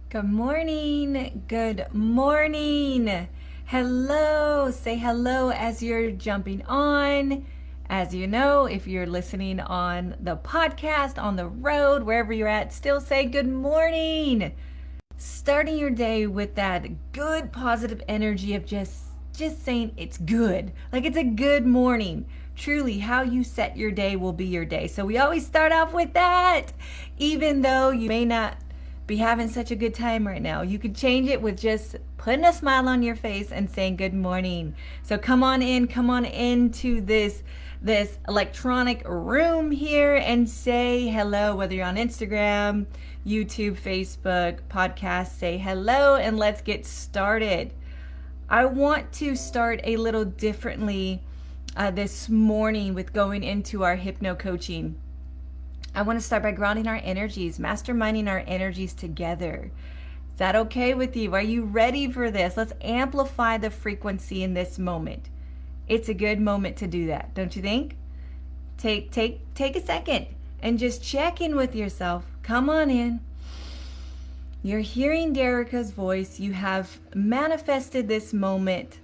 Good morning. Good morning. Hello. Say hello as you're jumping on. As you know, if you're listening on the podcast, on the road, wherever you're at, still say good morning. Starting your day with that good positive energy of just saying it's good. Like it's a good morning. Truly, how you set your day will be your day. So we always start off with that. Even though you may not be having such a good time right now, you could change it with just putting a smile on your face and saying good morning. So come on into this electronic room here and say hello, whether you're on Instagram, YouTube, Facebook, podcast, say hello and let's get started. I want to start a little differently this morning with going into our hypno coaching. I want to start by grounding our energies, masterminding our energies together. Is that okay with you? Are you ready for this? Let's amplify the frequency in this moment. It's a good moment to do that, don't you think? Take a second and just check in with yourself. Come on in. You're hearing Derica's voice. You have manifested this moment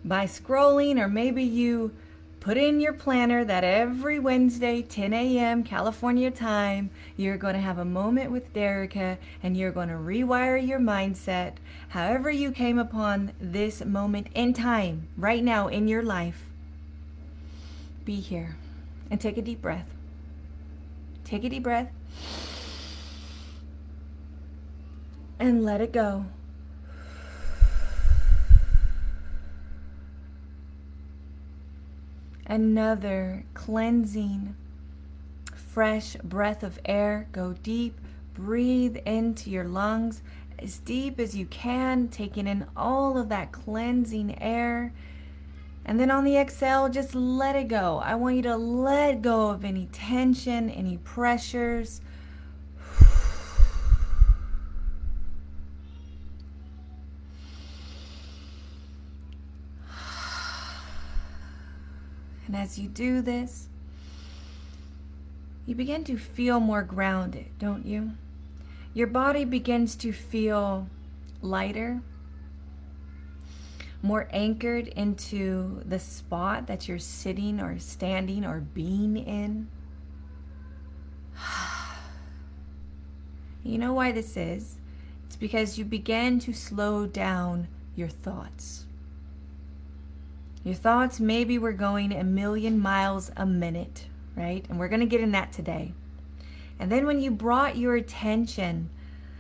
by scrolling, or maybe you put in your planner that every Wednesday, 10 a.m. California time, you're going to have a moment with Derica and you're going to rewire your mindset. However you came upon this moment in time, right now in your life, be here and take a deep breath. Take a deep breath and let it go. Another cleansing, fresh breath of air. Go deep. Breathe into your lungs as deep as you can, taking in all of that cleansing air. And then on the exhale, just let it go. I want you to let go of any tension, any pressures. And as you do this, you begin to feel more grounded, don't you? Your body begins to feel lighter, more anchored into the spot that you're sitting or standing or being in. You know why this is? It's because you begin to slow down your thoughts. Your thoughts maybe were going 1,000,000 miles a minute, right? And we're going to get in that today. And then when you brought your attention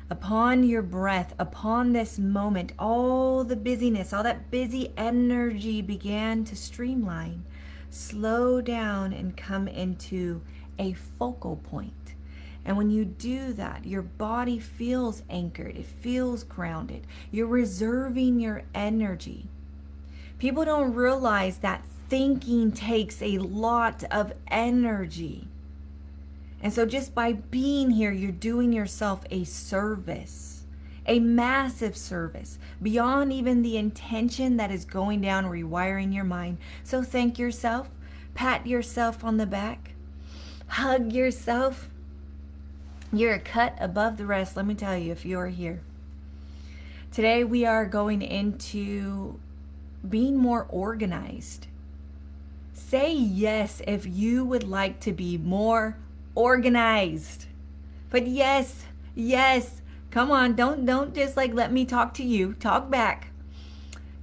upon your breath, upon this moment, all the busyness, all that busy energy began to streamline, slow down, and come into a focal point. And when you do that, your body feels anchored, it feels grounded. You're reserving your energy. People don't realize that thinking takes a lot of energy. And so just by being here, you're doing yourself a service, a massive service, beyond even the intention that is going down, rewiring your mind. So thank yourself, pat yourself on the back, hug yourself. You're a cut above the rest, let me tell you, if you're here. Today we are going into being more organized. Say yes if you would like to be more organized. But yes, come on, don't just let me talk to you. Talk back.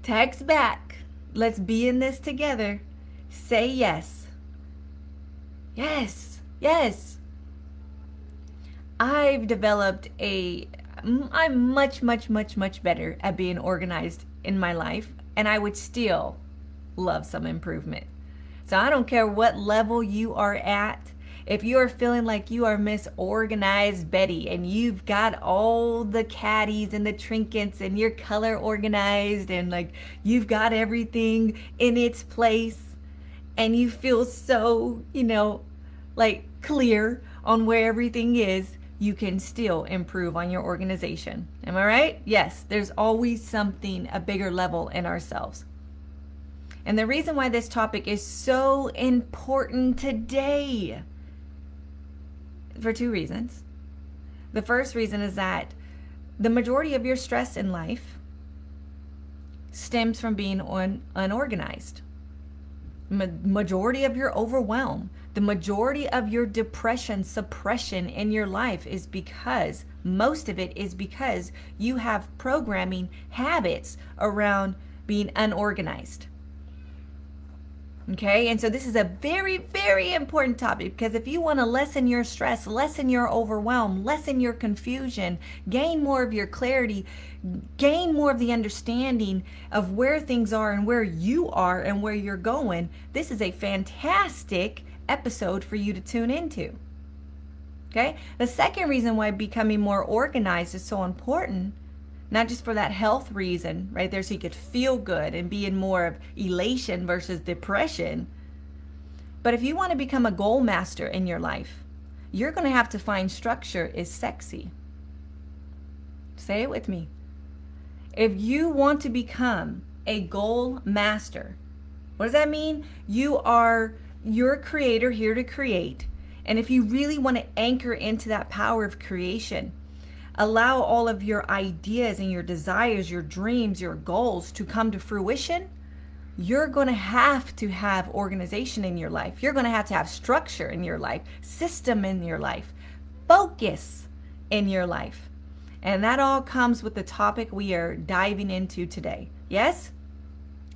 Text back. Let's be in this together. Say yes. Yes. I'm much better at being organized in my life, and I would still love some improvement. So I don't care what level you are at. If you're feeling like you are Miss Organized Betty and you've got all the caddies and the trinkets and you're color organized and you've got everything in its place and you feel so, clear on where everything is, you can still improve on your organization. Am I right? Yes, there's always something, a bigger level in ourselves. And the reason why this topic is so important today, for two reasons. The first reason is that The majority of your stress in life stems from being unorganized. Majority of your overwhelm, the majority of your depression, suppression in your life is because, most of it is because you have programming habits around being unorganized. Okay, and so this is a very, very important topic, because if you want to lessen your stress, lessen your overwhelm, lessen your confusion, gain more of your clarity, gain more of the understanding of where things are and where you are and where you're going, this is a fantastic episode for you to tune into. Okay, the second reason why becoming more organized is so important, not just for that health reason, right there, so you could feel good and be in more of elation versus depression. But if you want to become a goal master in your life, you're going to have to find structure is sexy. Say it with me. If you want to become a goal master, what does that mean? You're a creator here to create. And if you really want to anchor into that power of creation, allow all of your ideas and your desires, your dreams, your goals to come to fruition, you're going to have organization in your life. You're going to have structure in your life, system in your life, focus in your life. And that all comes with the topic we are diving into today. Yes?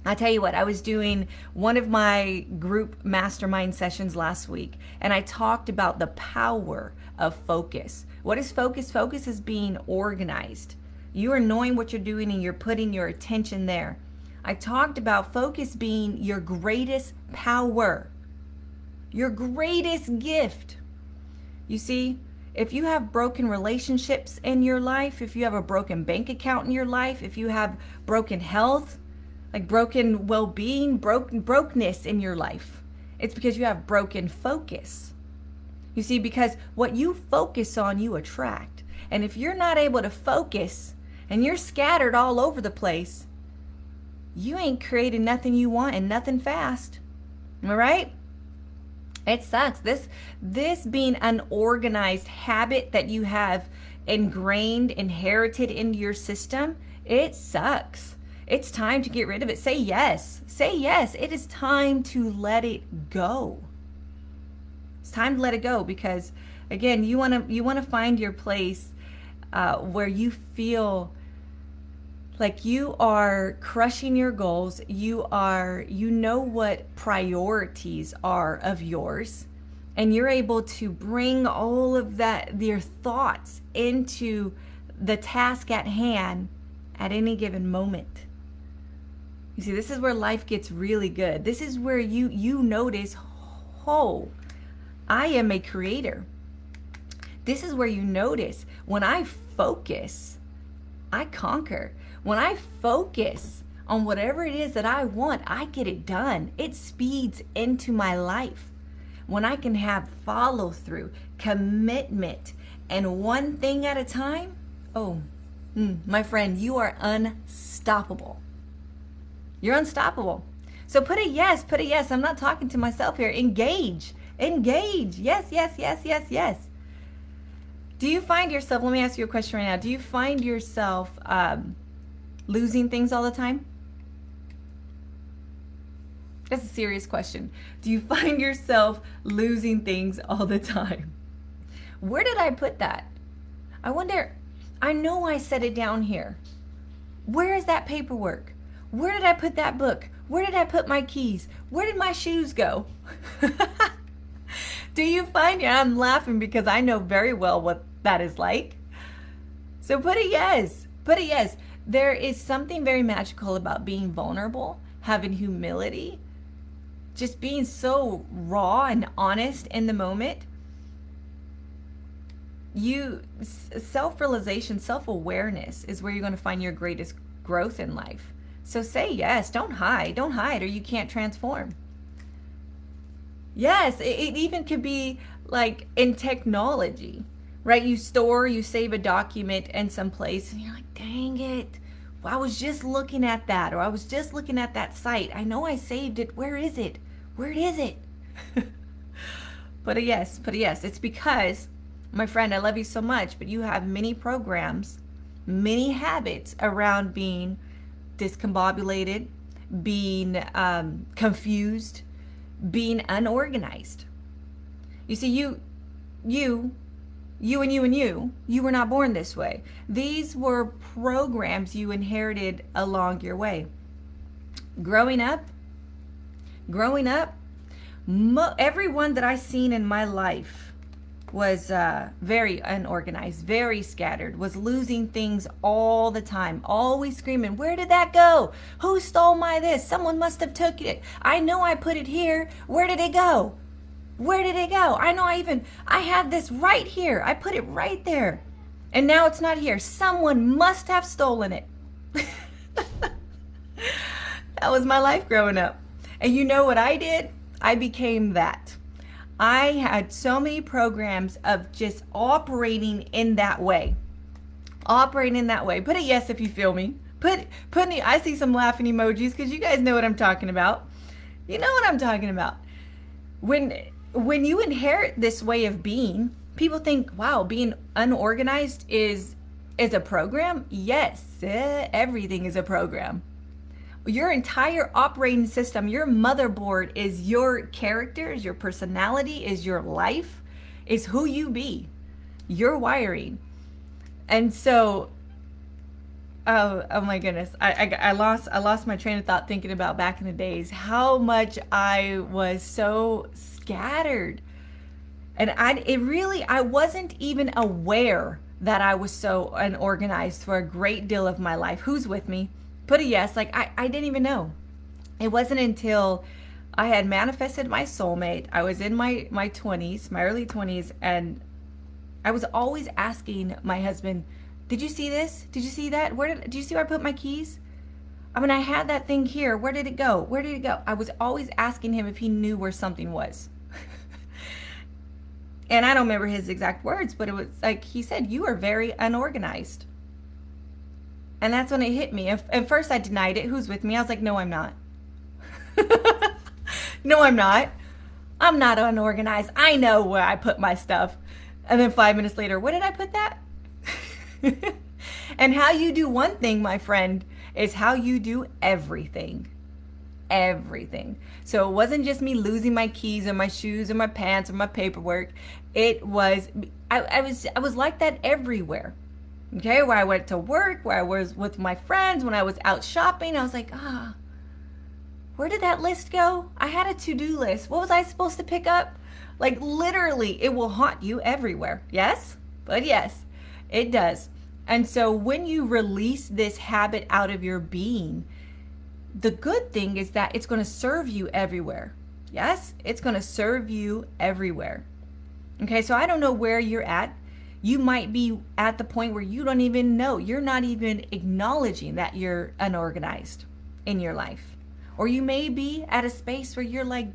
I tell you what, I was doing one of my group mastermind sessions last week, and I talked about the power of focus. What is focus? Focus is being organized. You are knowing what you're doing and you're putting your attention there. I talked about focus being your greatest power, your greatest gift. You see, if you have broken relationships in your life, if you have a broken bank account in your life, if you have broken health, like broken well-being, brokenness in your life, it's because you have broken focus. You see, because what you focus on, you attract. And if you're not able to focus and you're scattered all over the place, you ain't creating nothing you want and nothing fast. Am I right? It sucks. This being an organized habit that you have inherited into your system, it sucks. It's time to get rid of it. Say yes. Say yes. It is time to let it go. It's time to let it go, because again, you want to find your place where you feel like you are crushing your goals. You know what priorities are of yours, and you're able to bring all of your thoughts into the task at hand at any given moment. You see, this is where life gets really good. This is where you notice, oh, I am a creator. This is where you notice, when I focus, I conquer. When I focus on whatever it is that I want, I get it done. It speeds into my life. When I can have follow through, commitment, and one thing at a time, my friend, you are unstoppable. You're unstoppable. So put a yes. I'm not talking to myself here. Engage. Yes, yes, yes, yes, yes. Do you find yourself, let me ask you a question right now. Do you find yourself losing things all the time? That's a serious question. Do you find yourself losing things all the time? Where did I put that? I wonder, I know I set it down here. Where is that paperwork? Where did I put that book? Where did I put my keys? Where did my shoes go? Do you find it? I'm laughing because I know very well what that is like. So put a yes. Put a yes. There is something very magical about being vulnerable, having humility, just being so raw and honest in the moment. Self-realization, self-awareness is where you're going to find your greatest growth in life. So say yes. Don't hide, or you can't transform. Yes, it even could be like in technology, right? You save a document in some place and you're like, dang it, well, I was just looking at that, or I was just looking at that site. I know I saved it. Where is it? Where is it? Put a yes. It's because, my friend, I love you so much, but you have many programs many habits around being discombobulated, being confused, being unorganized. You see, you were not born this way. These were programs you inherited along your way. Growing up, everyone that I seen in my life was very unorganized, very scattered, was losing things all the time, always screaming, where did that go? Who stole my this? Someone must have took it. I know I put it here. Where did it go? Where did it go? I know I had this right here. I put it right there. And now it's not here. Someone must have stolen it. That was my life growing up. And you know what I did? I became that. I had so many programs of just operating in that way. Operating in that way. Put a yes if you feel me. I see some laughing emojis because you guys know what I'm talking about. You know what I'm talking about. When you inherit this way of being, people think, wow, being unorganized is a program? Yes, everything is a program. Your entire operating system, your motherboard is your character, is your personality, is your life, is who you be, your wiring. And so, oh my goodness, I lost my train of thought thinking about back in the days, how much I was so scattered. And I wasn't even aware that I was so unorganized for a great deal of my life. Who's with me? Put a yes. Like I didn't even know. It wasn't until I had manifested my soulmate. I was in my 20s, my early 20s, and I was always asking my husband, did you see this? Did you see that? Did you see where I put my keys? I mean, I had that thing here. Where did it go? Where did it go? I was always asking him if he knew where something was. And I don't remember his exact words, but it was like he said, you are very unorganized. And that's when it hit me. At first I denied it. Who's with me? I was like, no, I'm not. No, I'm not. I'm not unorganized. I know where I put my stuff. And then 5 minutes later, where did I put that? And how you do one thing, my friend, is how you do everything. Everything. So it wasn't just me losing my keys or my shoes or my pants or my paperwork. It was, I was like that everywhere. Okay, where I went to work, where I was with my friends, when I was out shopping, I was like, where did that list go? I had a to-do list. What was I supposed to pick up? Like literally, it will haunt you everywhere. Yes? But yes, it does. And so when you release this habit out of your being, the good thing is that it's going to serve you everywhere. Yes? It's going to serve you everywhere. Okay, so I don't know where you're at. You might be at the point where you don't even know. You're not even acknowledging that you're unorganized in your life. Or you may be at a space where you're like,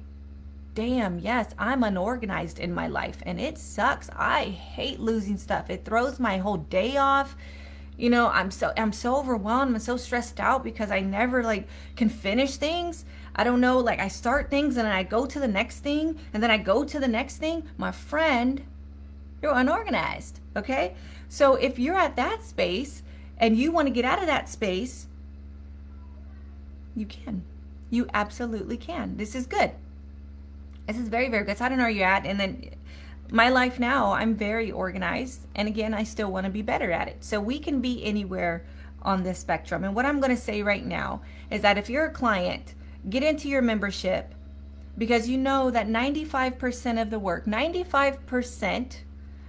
damn, yes, I'm unorganized in my life and it sucks. I hate losing stuff. It throws my whole day off. You know, I'm so overwhelmed. I'm so stressed out because I never can finish things. I don't know, I start things and then I go to the next thing and then I go to the next thing. My friend, you're unorganized, okay? So if you're at that space and you want to get out of that space, you can. You absolutely can. This is good. This is very, very good. So I don't know where you're at. And then my life now, I'm very organized. And again, I still want to be better at it. So we can be anywhere on this spectrum. And what I'm going to say right now is that if you're a client, get into your membership, because you know that 95% of the work, 95%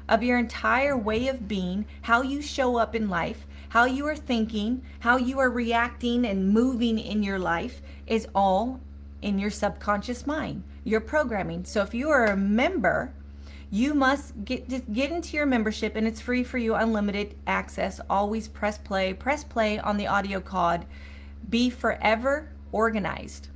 of your entire way of being, how you show up in life, how you are thinking, how you are reacting and moving in your life is all in your subconscious mind, your programming. So if you are a member, you must get into your membership, and it's free for you, unlimited access. Always press play on the audio card. Be forever organized.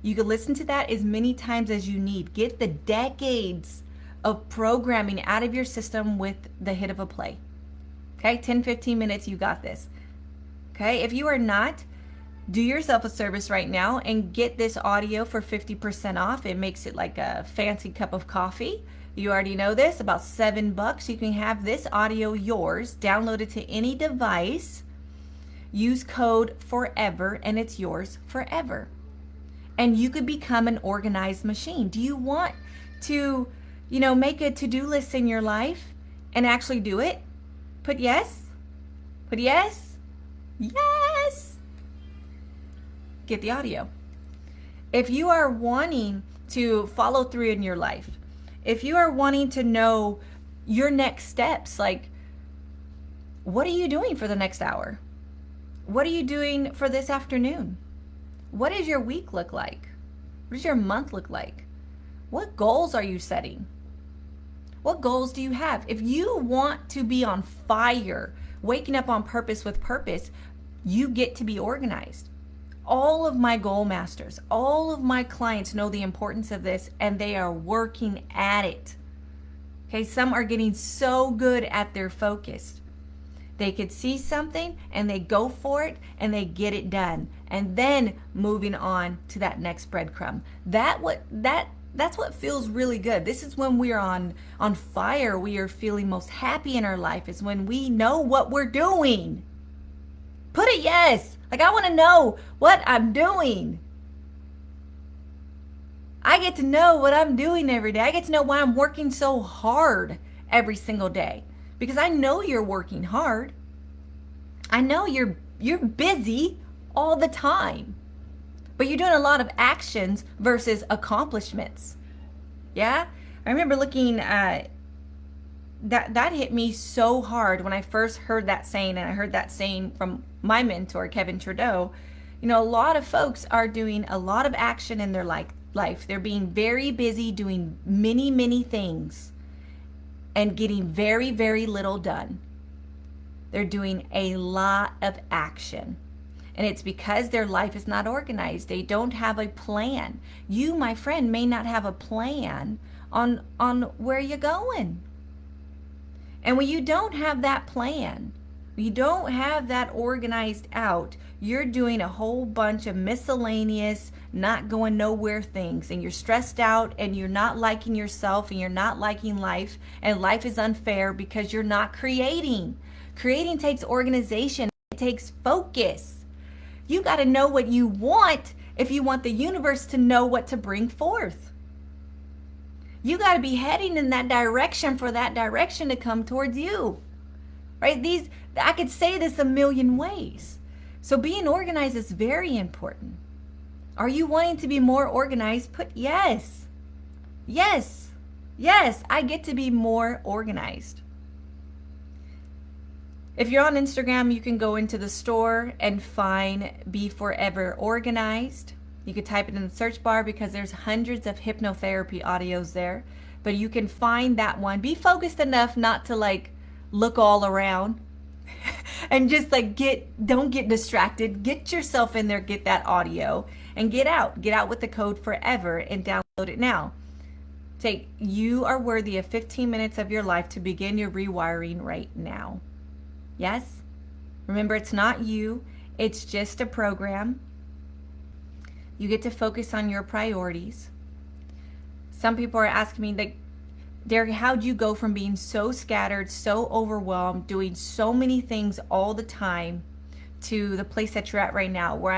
You can listen to that as many times as you need. Get the decades of programming out of your system with the hit of a play. Okay, 10-15 minutes, you got this. Okay, if you are not, do yourself a service right now and get this audio for 50% off. It makes it like a fancy cup of coffee You already know this, about $7. You can have this audio yours, download it to any device, use code FOREVER, and it's yours forever. And you could become an organized machine. Do you want to, make a to-do list in your life and actually do it? Put yes. Put yes. Yes. Get the audio. If you are wanting to follow through in your life, if you are wanting to know your next steps, like, what are you doing for the next hour? What are you doing for this afternoon? What does your week look like? What does your month look like? What goals are you setting? What goals do you have? If you want to be on fire, waking up on purpose with purpose, you get to be organized. All of my goal masters, all of my clients know the importance of this, and they are working at it. Okay, some are getting so good at their focus. They could see something and they go for it and they get it done, and then moving on to that next breadcrumb. That's what feels really good. This is when we're on fire. We are feeling most happy in our life. Is when we know what we're doing. Put a yes. Like, I want to know what I'm doing. I get to know what I'm doing every day. I get to know why I'm working so hard every single day, because I know you're working hard. I know you're busy all the time, but you're doing a lot of actions versus accomplishments. Yeah? I remember looking at that hit me so hard when I first heard that saying, and I heard that saying from my mentor, Kevin Trudeau. A lot of folks are doing a lot of action in their life. They're being very busy doing many, many things and getting very, very little done. They're doing a lot of action. And it's because their life is not organized. They don't have a plan. You, my friend, may not have a plan on where you're going. And when you don't have that plan, when you don't have that organized out, you're doing a whole bunch of miscellaneous, not going nowhere things, and you're stressed out, and you're not liking yourself, and you're not liking life, and life is unfair because you're not creating. Creating takes organization. It takes focus. You got to know what you want if you want the universe to know what to bring forth. You got to be heading in that direction for that direction to come towards you. Right? I could say this a million ways. So being organized is very important. Are you wanting to be more organized? Put yes. Yes. Yes, I get to be more organized. If you're on Instagram, you can go into the store and find Be Forever Organized. You could type it in the search bar because there's hundreds of hypnotherapy audios there. But you can find that one. Be focused enough not to look all around and just don't get distracted. Get yourself in there, get that audio, and get out. Get out with the code FOREVER and download it now. You are worthy of 15 minutes of your life to begin your rewiring right now. Yes? Remember, it's not you. It's just a program. You get to focus on your priorities. Some people are asking me, Derek, how'd you go from being so scattered, so overwhelmed, doing so many things all the time, to the place that you're at right now, where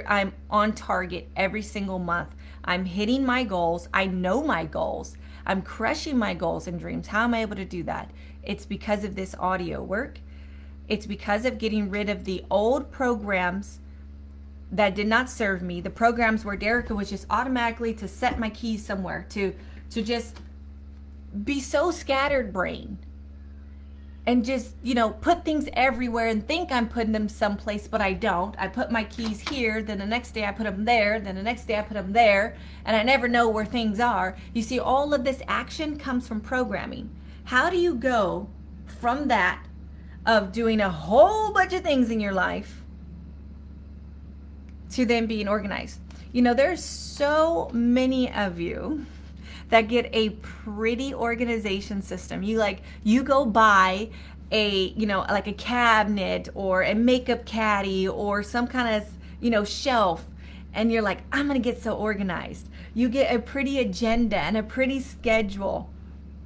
I'm on target every single month. I'm hitting my goals. I know my goals. I'm crushing my goals and dreams. How am I able to do that? It's because of this audio work. It's because of getting rid of the old programs that did not serve me. The programs where Derica was just automatically to set my keys somewhere, to just be so scattered brain and just, put things everywhere and think I'm putting them someplace, but I don't. I put my keys here, then the next day I put them there, then the next day I put them there, and I never know where things are. You see, all of this action comes from programming. How do you go from that of doing a whole bunch of things in your life to then being organized? There's so many of you that get a pretty organization system. You go buy a, like a cabinet or a makeup caddy or some kind of, shelf, and you're like, I'm going to get so organized. You get a pretty agenda and a pretty schedule.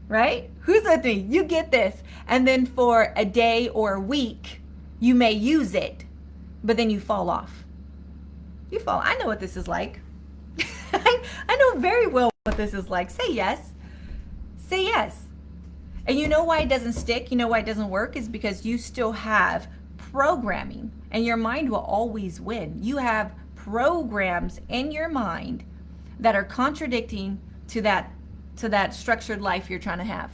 right? Who's with me? You get this. And then for a day or a week, you may use it, but then you fall off. You fall. I know what this is like. I know very well what this is like. Say yes. Say yes. And you know why it doesn't stick? You know why it doesn't work? Is because you still have programming, and your mind will always win. You have programs in your mind that are contradicting to that structured life you're trying to have.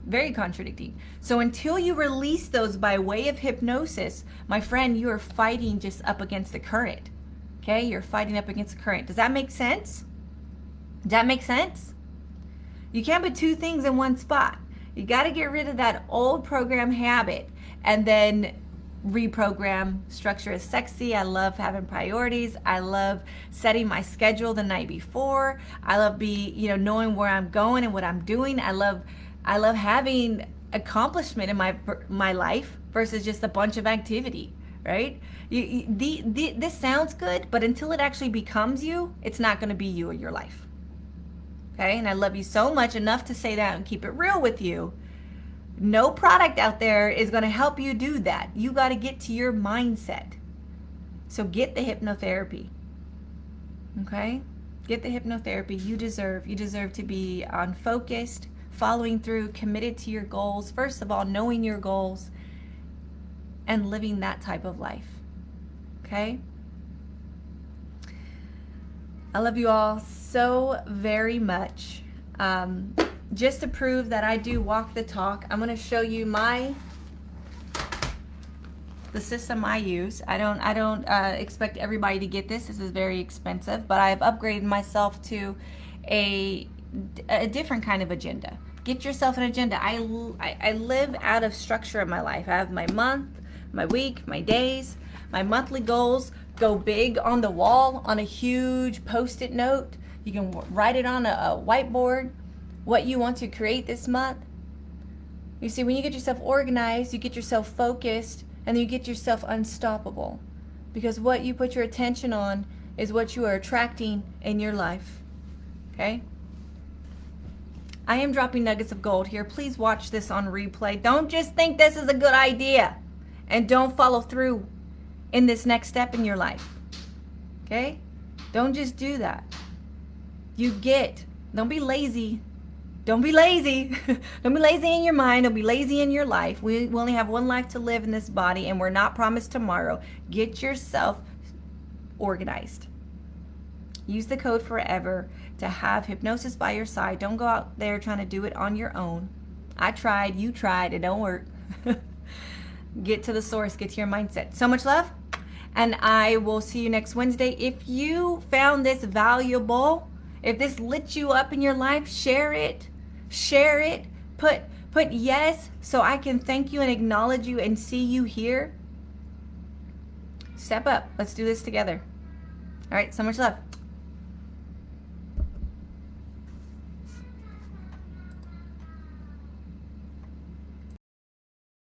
Very contradicting. So until you release those by way of hypnosis, my friend, you are fighting just up against the current. Okay? You're fighting up against the current. Does that make sense? Does that make sense? You can't put two things in one spot. You got to get rid of that old program habit and then reprogram. Structure is sexy. I love having priorities. I love setting my schedule the night before. I love knowing where I'm going and what I'm doing. I love having accomplishment in my life versus just a bunch of activity, right? This sounds good, but until it actually becomes you, it's not going to be you or your life. Okay? And I love you so much enough to say that and keep it real with you. No product out there is going to help you do that. You got to get to your mindset. So get the hypnotherapy. Okay? Get the hypnotherapy. You deserve to be on focused, following through, committed to your goals. First of all, knowing your goals and living that type of life. Okay? I love you all so very much. Just to prove that I do walk the talk, I'm going to show you the system I use. I don't expect everybody to get this. This is very expensive, but I've upgraded myself to a different kind of agenda. Get yourself an agenda. I live out of structure in my life. I have my month, my week, my days, my monthly goals go big on the wall on a huge Post-it note. You can write it on a whiteboard, what you want to create this month. You see, when you get yourself organized, you get yourself focused, and then you get yourself unstoppable. Because what you put your attention on is what you are attracting in your life. Okay? I am dropping nuggets of gold here. Please watch this on replay. Don't just think this is a good idea and don't follow through in this next step in your life. Okay? Don't just do that. Don't be lazy. Don't be lazy. Don't be lazy in your mind. Don't be lazy in your life. We only have one life to live in this body, and we're not promised tomorrow. Get yourself organized. Use the code FOREVER to have hypnosis by your side. Don't go out there trying to do it on your own. I tried. You tried. It don't work. Get to the source. Get to your mindset. So much love. And I will see you next Wednesday. If you found this valuable, if this lit you up in your life, share it. Share it. Put yes so I can thank you and acknowledge you and see you here. Step up. Let's do this together. All right. So much love.